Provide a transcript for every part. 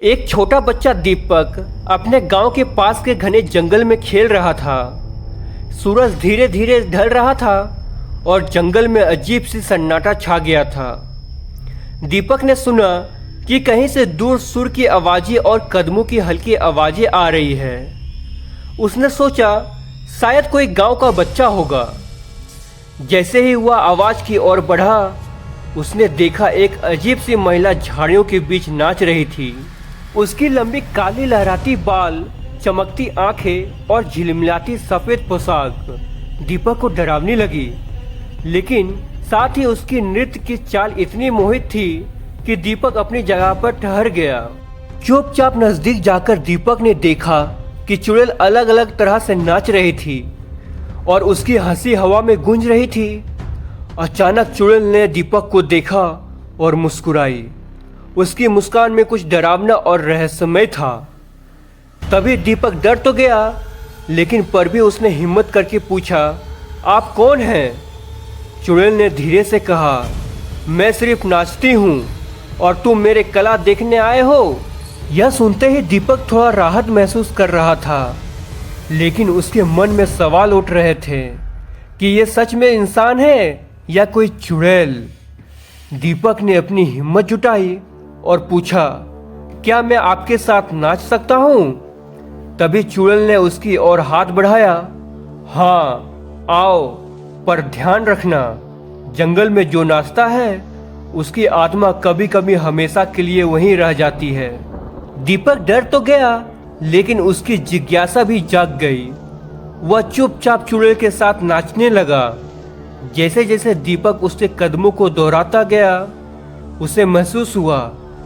एक छोटा बच्चा दीपक अपने गांव के पास के घने जंगल में खेल रहा था। सूरज धीरे धीरे ढल रहा था और जंगल में अजीब सी सन्नाटा छा गया था। दीपक ने सुना कि कहीं से दूर सुर की आवाज़ें और कदमों की हल्की आवाज़ें आ रही है। उसने सोचा शायद कोई गांव का बच्चा होगा। जैसे ही वह आवाज़ की ओर बढ़ा, उसने देखा एक अजीब सी महिला झाड़ियों के बीच नाच रही थी। उसकी लंबी काली लहराती बाल, चमकती आंखें और झिलमिलाती सफ़ेद पोशाक दीपक को डरावनी लगी, लेकिन साथ ही उसकी नृत्य की चाल इतनी मोहित थी कि दीपक अपनी जगह पर ठहर गया। चुपचाप नजदीक जाकर दीपक ने देखा कि चुड़ैल अलग अलग तरह से नाच रही थी और उसकी हंसी हवा में गूंज रही थी। अचानक चुड़ैल ने दीपक को देखा और मुस्कुराई। उसकी मुस्कान में कुछ डरावना और रहस्यमय था। तभी दीपक डर तो गया, लेकिन पर भी उसने हिम्मत करके पूछा, आप कौन हैं? चुड़ैल ने धीरे से कहा, मैं सिर्फ नाचती हूँ और तुम मेरे कला देखने आए हो। यह सुनते ही दीपक थोड़ा राहत महसूस कर रहा था, लेकिन उसके मन में सवाल उठ रहे थे कि ये सच में इंसान है या कोई चुड़ैल। दीपक ने अपनी हिम्मत जुटाई और पूछा, क्या मैं आपके साथ नाच सकता हूँ? तभी चुड़ैल ने उसकी ओर हाथ बढ़ाया। हाँ, आओ, पर ध्यान रखना, जंगल में जो नाचता है उसकी आत्मा कभी कभी हमेशा के लिए वहीं रह जाती है। दीपक डर तो गया, लेकिन उसकी जिज्ञासा भी जाग गई। वह चुपचाप चुड़ैल के साथ नाचने लगा। जैसे जैसे दीपक उसके कदमों को दोहराता गया, उसे महसूस हुआ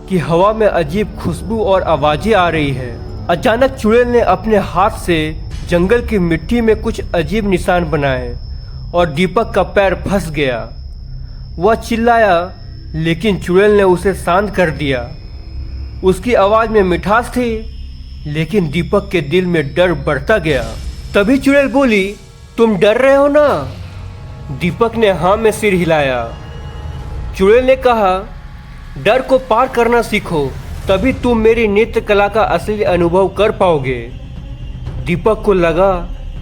कि हवा में अजीब खुशबू और आवाजें आ रही है। अचानक चुड़ैल ने अपने हाथ से जंगल की मिट्टी में कुछ अजीब निशान बनाए और दीपक का पैर फंस गया। वह चिल्लाया, लेकिन चुड़ैल ने उसे शांत कर दिया। उसकी आवाज में मिठास थी, लेकिन दीपक के दिल में डर बढ़ता गया। तभी चुड़ैल बोली, तुम डर रहे हो ना? दीपक ने हाँ में सिर हिलाया। चुड़ैल ने कहा, डर को पार करना सीखो, तभी तुम मेरी नृत्य कला का असली अनुभव कर पाओगे। दीपक को लगा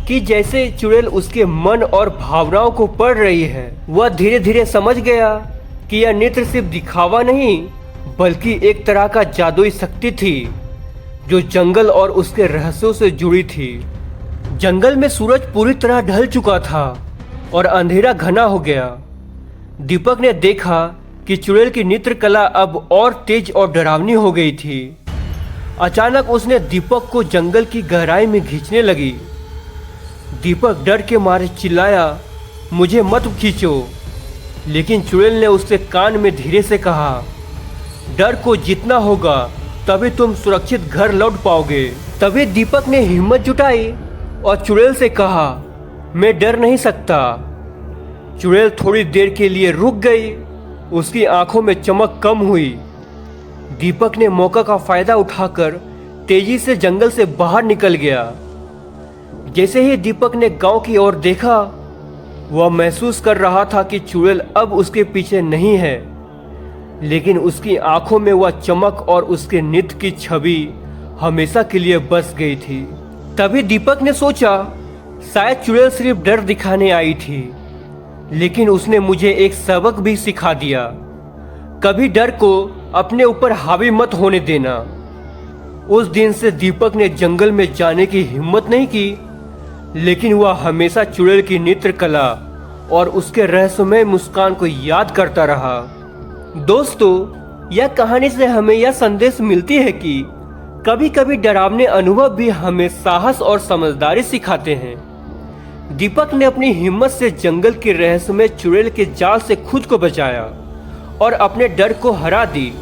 कि जैसे चुड़ैल उसके मन और भावनाओं को पढ़ रही है। वह धीरे धीरे समझ गया कि यह नृत्य सिर्फ दिखावा नहीं, बल्कि एक तरह का जादुई शक्ति थी जो जंगल और उसके रहस्यों से जुड़ी थी। जंगल में सूरज पूरी तरह ढल चुका था और अंधेरा घना हो गया। दीपक ने देखा कि चुड़ैल की नृत्य कला अब और तेज और डरावनी हो गई थी। अचानक उसने दीपक को जंगल की गहराई में खींचने लगी। दीपक डर के मारे चिल्लाया, मुझे मत खींचो, लेकिन चुड़ैल ने उसके कान में धीरे से कहा, डर को जीतना होगा, तभी तुम सुरक्षित घर लौट पाओगे। तभी दीपक ने हिम्मत जुटाई और चुड़ैल से कहा, मैं डर नहीं सकता। चुड़ैल थोड़ी देर के लिए रुक गई। उसकी आंखों में चमक कम हुई। दीपक ने मौका का फायदा उठाकर तेजी से जंगल से बाहर निकल गया। जैसे ही दीपक ने गांव की ओर देखा, वह महसूस कर रहा था कि चुड़ैल अब उसके पीछे नहीं है, लेकिन उसकी आंखों में वह चमक और उसके नृत्य की छवि हमेशा के लिए बस गई थी। तभी दीपक ने सोचा, शायद चुड़ैल सिर्फ डर दिखाने आई थी, लेकिन उसने मुझे एक सबक भी सिखा दिया। कभी डर को अपने ऊपर हावी मत होने देना। उस दिन से दीपक ने जंगल में जाने की हिम्मत नहीं की, लेकिन वह हमेशा चुड़ैल की नृत्य कला और उसके रहस्यमय मुस्कान को याद करता रहा। दोस्तों, यह कहानी से हमें यह संदेश मिलती है कि कभी कभी डरावने अनुभव भी हमें साहस और समझदारी सिखाते हैं। दीपक ने अपनी हिम्मत से जंगल के रहस्यमय चुड़ैल के जाल से खुद को बचाया और अपने डर को हरा दी।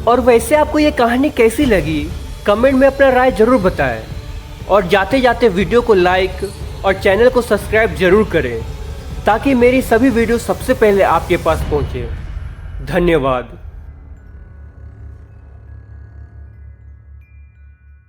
और वैसे आपको ये कहानी कैसी लगी, कमेंट में अपना राय जरूर बताएं और जाते जाते वीडियो को लाइक और चैनल को सब्सक्राइब जरूर करें, ताकि मेरी सभी वीडियो सबसे पहले आपके पास पहुंचे। धन्यवाद।